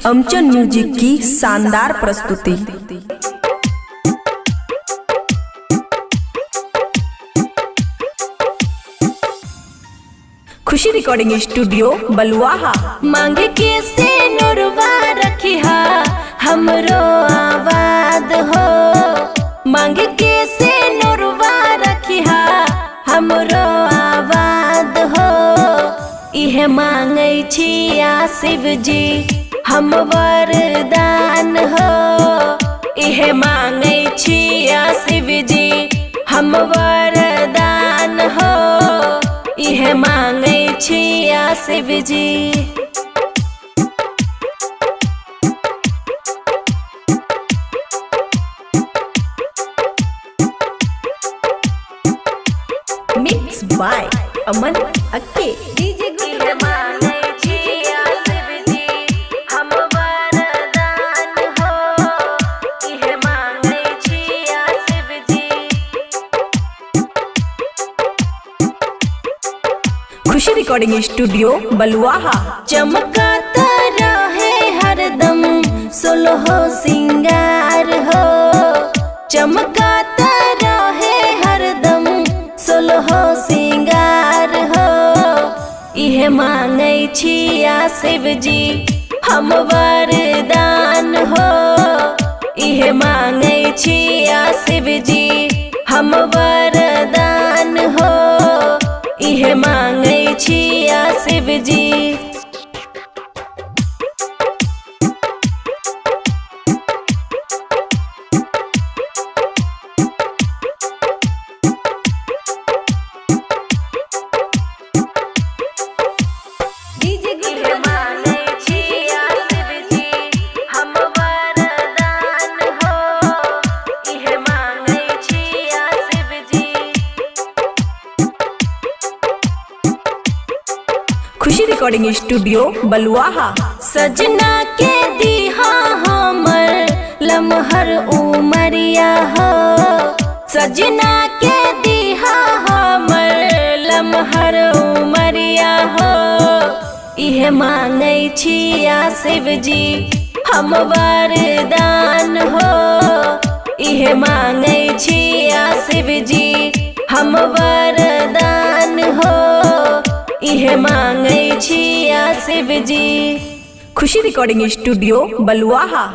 अमचन music की शानदार प्रस्तुति। खुशी रिकॉर्डिंग स्टूडियो बलुआहा। मांग के से नूरवा रखिहा हमरो आवाद हो, मांग के से नूरवा रखिहा हमरो आवाद हो। इहे मांगै छी शिव जी हम वरदान हो, इहे मांगै छी शिव जी हम वरदान हो, इहे मांगै छी शिव जी। मिक्स बाय अमन अक्के। इहे मांगै छी शिव जी हम वरदान हो, इहे मांगै छी शिव जी। खुशी रिकॉर्डिंग स्टूडियो बलुआहा। चमकाता रहे हरदम सोलहो सिंगार हो, चमकाता रहे हरदम सोलहो सिंगार हो। इहे मांगै छी शिव जी हम वरदान हो, इहे मांगै छी शिव जी हम वरदान हो, इहे मांगै छी शिव जी। इहे मांगै छी शिव जी हम वरदान हो, इहे मांगै छी शिव जी। खुशी रिकॉर्डिंग स्टूडियो बलुआहा। सजना के दीहा हमर लमहर उमरिया हो, सजना के दीहा हमर लमहर उमरिया हो। इहे मांगै छी शिव जी हम वरदान हो, इहे मांगै छी शिव जी हम वरदान हो, इहे मांगै छी शिव जी। खुशी रिकॉर्डिंग स्टूडियो बलुआहा।